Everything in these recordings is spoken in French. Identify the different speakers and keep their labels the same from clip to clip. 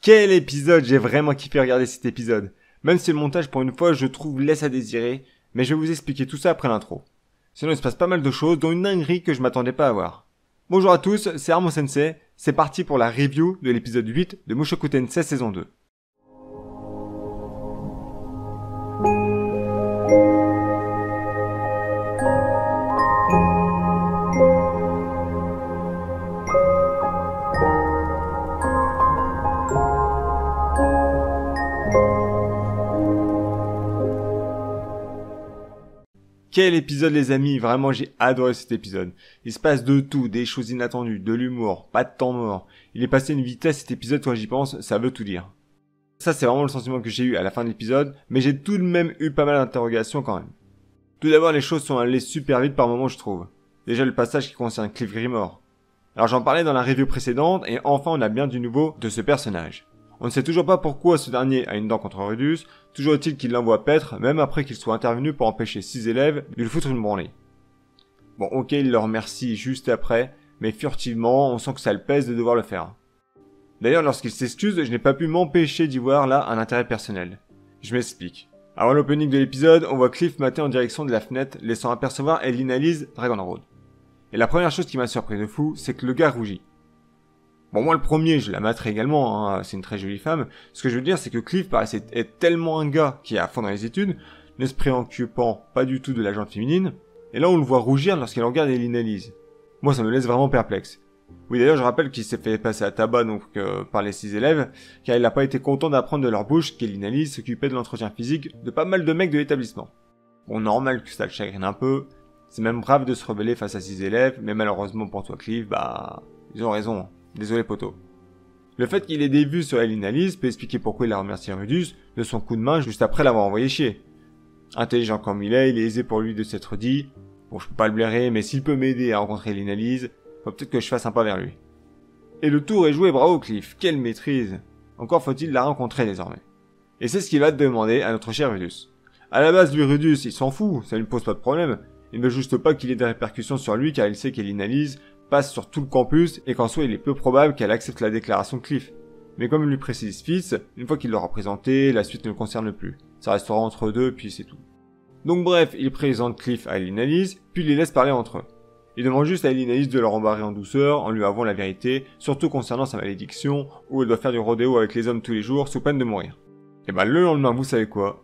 Speaker 1: Quel épisode! J'ai vraiment kiffé regarder cet épisode. Même si le montage pour une fois je trouve laisse à désirer, mais je vais vous expliquer tout ça après l'intro. Sinon il se passe pas mal de choses, dont une dinguerie que je m'attendais pas à voir. Bonjour à tous, c'est Armo Sensei, c'est parti pour la review de l'épisode 8 de Mushoku Tensei saison 2. Quel épisode les amis, vraiment j'ai adoré cet épisode. Il se passe de tout, des choses inattendues, de l'humour, pas de temps mort. Il est passé à une vitesse cet épisode quand j'y pense, ça veut tout dire. Ça c'est vraiment le sentiment que j'ai eu à la fin de l'épisode, mais j'ai tout de même eu pas mal d'interrogations quand même. Tout d'abord les choses sont allées super vite par moments je trouve. Déjà le passage qui concerne Cliff Grimore. Alors j'en parlais dans la review précédente et enfin on a bien du nouveau de ce personnage. On ne sait toujours pas pourquoi ce dernier a une dent contre Rudeus, toujours est-il qu'il l'envoie paître, même après qu'il soit intervenu pour empêcher 6 élèves de lui foutre une branlée. Bon ok, il le remercie juste après, mais furtivement, on sent que ça le pèse de devoir le faire. D'ailleurs, lorsqu'il s'excuse, je n'ai pas pu m'empêcher d'y voir là un intérêt personnel. Je m'explique. Avant l'opening de l'épisode, on voit Cliff mater en direction de la fenêtre, laissant apercevoir Elina Liz Dragon Road. Et la première chose qui m'a surpris de fou, c'est que le gars rougit. Bon, moi, le premier, je la materai également, hein, c'est une très jolie femme. Ce que je veux dire, c'est que Cliff paraissait être tellement un gars qui est à fond dans les études, ne se préoccupant pas du tout de la gente féminine, et là, on le voit rougir lorsqu'il regarde Elina Liz. Moi, ça me laisse vraiment perplexe. Oui, d'ailleurs, je rappelle qu'il s'est fait passer à tabac, par les 6 élèves, car il n'a pas été content d'apprendre de leur bouche qu'Elina Liz s'occupait de l'entretien physique de pas mal de mecs de l'établissement. Bon, normal que ça le chagrine un peu, c'est même brave de se rebeller face à 6 élèves, mais malheureusement pour toi, Cliff, ils ont raison. Désolé poto. Le fait qu'il ait des vues sur Elina Liz peut expliquer pourquoi il a remercié Rudeus de son coup de main juste après l'avoir envoyé chier. Intelligent comme il est aisé pour lui de s'être dit « Bon, je peux pas le blairer, mais s'il peut m'aider à rencontrer Elina Liz, faut peut-être que je fasse un pas vers lui. » Et le tour est joué, bravo Cliff, quelle maîtrise. Encore faut-il la rencontrer désormais. Et c'est ce qu'il va te demander à notre cher Rudeus. À la base, lui Rudeus, il s'en fout, ça lui pose pas de problème. Il ne veut juste pas qu'il ait des répercussions sur lui car il sait qu'Elina Liz passe sur tout le campus et qu'en soi il est peu probable qu'elle accepte la déclaration de Cliff. Mais comme il lui précise Fitz, une fois qu'il l'aura présenté, la suite ne le concerne plus. Ça restera entre deux puis c'est tout. Donc bref, il présente Cliff à Elina Liz, puis il les laisse parler entre eux. Il demande juste à Elina Liz de le rembarrer en douceur en lui avouant la vérité, surtout concernant sa malédiction, où elle doit faire du rodéo avec les hommes tous les jours sous peine de mourir. Et le lendemain, vous savez quoi?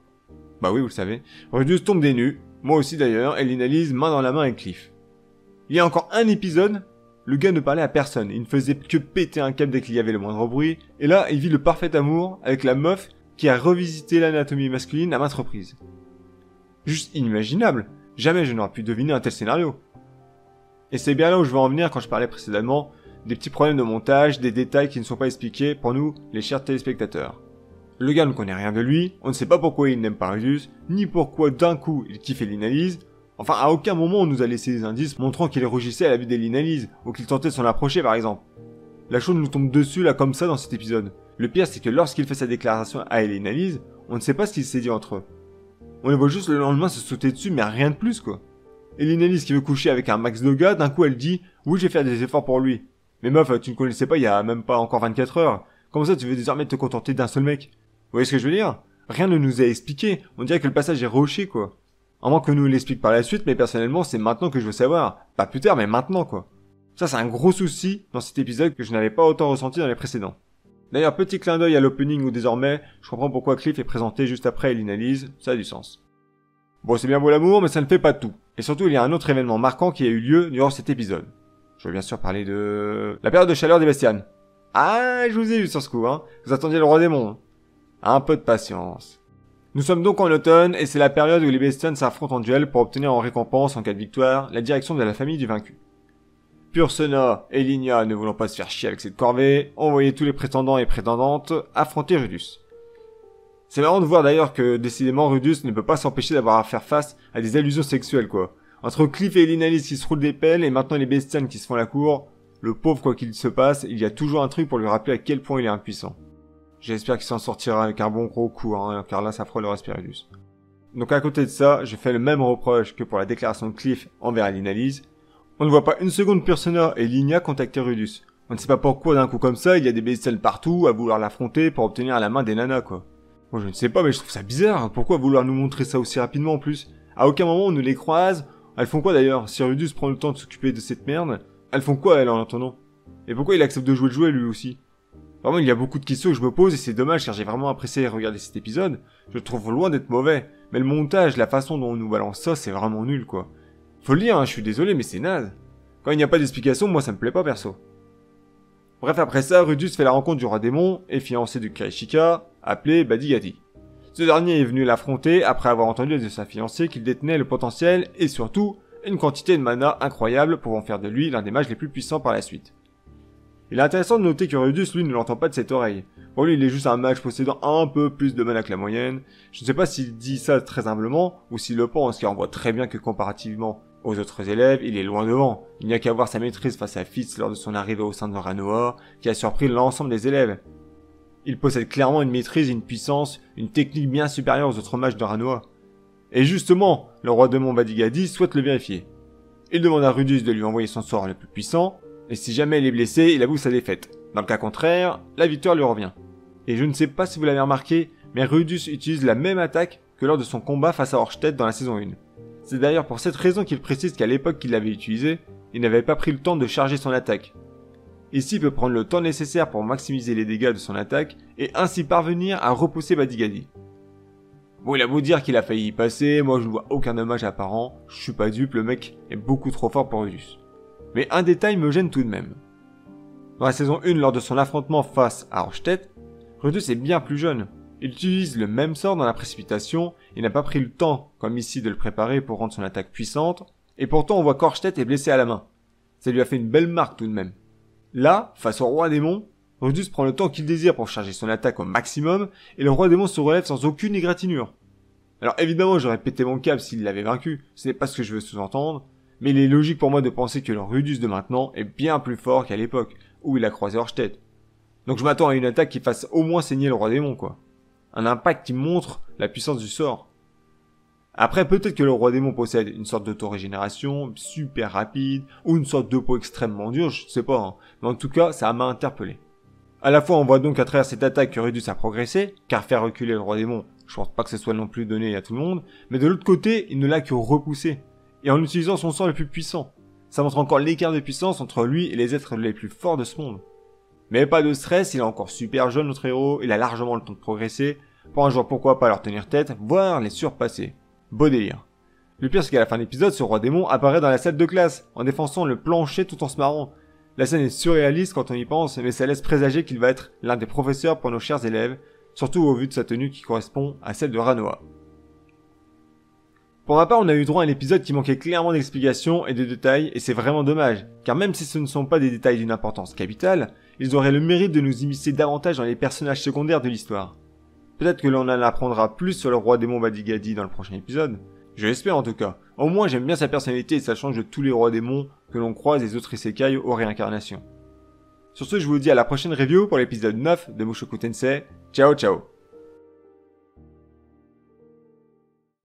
Speaker 1: Bah oui, vous le savez, Rudeus tombe des nues, moi aussi d'ailleurs, Elina Liz main dans la main avec Cliff. Il y a encore un épisode, le gars ne parlait à personne, il ne faisait que péter un câble dès qu'il y avait le moindre bruit, et là, il vit le parfait amour avec la meuf qui a revisité l'anatomie masculine à maintes reprises. Juste inimaginable, jamais je n'aurais pu deviner un tel scénario. Et c'est bien là où je veux en venir quand je parlais précédemment des petits problèmes de montage, des détails qui ne sont pas expliqués pour nous, les chers téléspectateurs. Le gars ne connaît rien de lui, on ne sait pas pourquoi il n'aime pas Rudeus, ni pourquoi d'un coup il kiffe Elina Liz. Enfin, à aucun moment on nous a laissé des indices montrant qu'il rougissait à la vue d'Elina Liz, ou qu'il tentait de s'en approcher par exemple. La chose nous tombe dessus là comme ça dans cet épisode. Le pire c'est que lorsqu'il fait sa déclaration à Elina Liz, on ne sait pas ce qu'il s'est dit entre eux. On les voit juste le lendemain se sauter dessus mais rien de plus quoi. Elina Liz qui veut coucher avec un max de gars, d'un coup elle dit « Oui je vais faire des efforts pour lui ». Mais meuf, tu ne connaissais pas il y a même pas encore 24 heures. Comment ça tu veux désormais te contenter d'un seul mec? Vous voyez ce que je veux dire? Rien ne nous a expliqué, on dirait que le passage est rushé quoi. À moins que nous l'explique par la suite, mais personnellement, c'est maintenant que je veux savoir. Pas plus tard, mais maintenant, quoi. Ça, c'est un gros souci dans cet épisode que je n'avais pas autant ressenti dans les précédents. D'ailleurs, petit clin d'œil à l'opening où désormais, je comprends pourquoi Cliff est présenté juste après Elina Liz, ça a du sens. Bon, c'est bien beau l'amour, mais ça ne fait pas tout. Et surtout, il y a un autre événement marquant qui a eu lieu durant cet épisode. Je veux bien sûr parler de... la période de chaleur des bestianes. Ah, je vous ai eu sur ce coup, hein. Vous attendiez le roi démon. Hein. Un peu de patience. Nous sommes donc en automne et c'est la période où les bestianes s'affrontent en duel pour obtenir en récompense, en cas de victoire, la direction de la famille du vaincu. Pursena et Linia ne voulant pas se faire chier avec cette corvée, ont envoyé tous les prétendants et prétendantes affronter Rudeus. C'est marrant de voir d'ailleurs que décidément Rudeus ne peut pas s'empêcher d'avoir à faire face à des allusions sexuelles quoi. Entre Cliff et Elina Liz qui se roulent des pelles et maintenant les bestianes qui se font la cour, le pauvre quoi qu'il se passe, il y a toujours un truc pour lui rappeler à quel point il est impuissant. J'espère qu'il s'en sortira avec un bon gros coup, car là ça fera le respect Rudeus. Donc à côté de ça, je fais le même reproche que pour la déclaration de Cliff envers Elina Liz. On ne voit pas une seconde Pursena et Linia contacter Rudeus. On ne sait pas pourquoi d'un coup comme ça, il y a des bestioles partout à vouloir l'affronter pour obtenir la main des nanas quoi. Moi je ne sais pas mais je trouve ça bizarre, pourquoi vouloir nous montrer ça aussi rapidement en plus? À aucun moment on ne les croise, elles font quoi d'ailleurs? Si Rudus prend le temps de s'occuper de cette merde, elles font quoi elles en attendant? Et pourquoi il accepte de jouer le jouet lui aussi? Vraiment il y a beaucoup de questions que je me pose et c'est dommage car j'ai vraiment apprécié regarder cet épisode, je le trouve loin d'être mauvais, mais le montage, la façon dont on nous balance ça c'est vraiment nul quoi. Faut le dire, hein, je suis désolé mais c'est naze. Quand il n'y a pas d'explication, moi ça me plaît pas perso. Bref, après ça, Rudus fait la rencontre du roi démon et fiancé de Kirishika, appelé Badigadi. Ce dernier est venu l'affronter après avoir entendu de sa fiancée qu'il détenait le potentiel et surtout une quantité de mana incroyable pouvant faire de lui l'un des mages les plus puissants par la suite. Il est intéressant de noter que Rudus lui ne l'entend pas de cette oreille. Pour lui il est juste un mage possédant un peu plus de mana que la moyenne. Je ne sais pas s'il dit ça très humblement ou s'il le pense car on voit très bien que comparativement aux autres élèves, il est loin devant. Il n'y a qu'à voir sa maîtrise face à Fitz lors de son arrivée au sein de Ranoa, qui a surpris l'ensemble des élèves. Il possède clairement une maîtrise, une puissance, une technique bien supérieure aux autres mages de Ranoa. Et justement, le roi démon Badigadi souhaite le vérifier. Il demande à Rudus de lui envoyer son sort le plus puissant, et si jamais il est blessé, il avoue sa défaite. Dans le cas contraire, la victoire lui revient. Et je ne sais pas si vous l'avez remarqué, mais Rudus utilise la même attaque que lors de son combat face à Orstedt dans la saison 1. C'est d'ailleurs pour cette raison qu'il précise qu'à l'époque qu'il l'avait utilisé, il n'avait pas pris le temps de charger son attaque. Ici, il peut prendre le temps nécessaire pour maximiser les dégâts de son attaque et ainsi parvenir à repousser Badigadi. Bon, il a beau dire qu'il a failli y passer, moi je ne vois aucun dommage apparent, je suis pas dupe, le mec est beaucoup trop fort pour Rudus. Mais un détail me gêne tout de même. Dans la saison 1, lors de son affrontement face à Orstedt, Rudus est bien plus jeune. Il utilise le même sort dans la précipitation, il n'a pas pris le temps, comme ici, de le préparer pour rendre son attaque puissante, et pourtant on voit qu'Orstedt est blessé à la main. Ça lui a fait une belle marque tout de même. Là, face au roi démon, Rudus prend le temps qu'il désire pour charger son attaque au maximum, et le roi démon se relève sans aucune égratignure. Alors évidemment j'aurais pété mon câble s'il l'avait vaincu, ce n'est pas ce que je veux sous-entendre, mais il est logique pour moi de penser que le Rudus de maintenant est bien plus fort qu'à l'époque, où il a croisé Orstedt. Donc je m'attends à une attaque qui fasse au moins saigner le roi démon quoi. Un impact qui montre la puissance du sort. Après, peut-être que le roi démon possède une sorte d'autorégénération super rapide, ou une sorte de peau extrêmement dure, je sais pas, hein. Mais en tout cas, ça m'a interpellé. À la fois, on voit donc à travers cette attaque que Rudus a progressé, car faire reculer le roi démon, je pense pas que ce soit non plus donné à tout le monde, mais de l'autre côté, il ne l'a que repoussé, et en utilisant son sort le plus puissant. Ça montre encore l'écart de puissance entre lui et les êtres les plus forts de ce monde. Mais pas de stress, il est encore super jeune notre héros, il a largement le temps de progresser, pour un jour pourquoi pas leur tenir tête, voire les surpasser. Beau délire. Le pire c'est qu'à la fin de l'épisode, ce roi démon apparaît dans la salle de classe, en défonçant le plancher tout en se marrant. La scène est surréaliste quand on y pense, mais ça laisse présager qu'il va être l'un des professeurs pour nos chers élèves, surtout au vu de sa tenue qui correspond à celle de Ranoa. Pour ma part, on a eu droit à un épisode qui manquait clairement d'explications et de détails, et c'est vraiment dommage, car même si ce ne sont pas des détails d'une importance capitale, ils auraient le mérite de nous immiscer davantage dans les personnages secondaires de l'histoire. Peut-être que l'on en apprendra plus sur le roi démon Badigadi dans le prochain épisode. Je l'espère en tout cas. Au moins j'aime bien sa personnalité et ça change de tous les rois démons que l'on croise des autres isekai aux réincarnations. Sur ce, je vous dis à la prochaine review pour l'épisode 9 de Mushoku Tensei. Ciao ciao.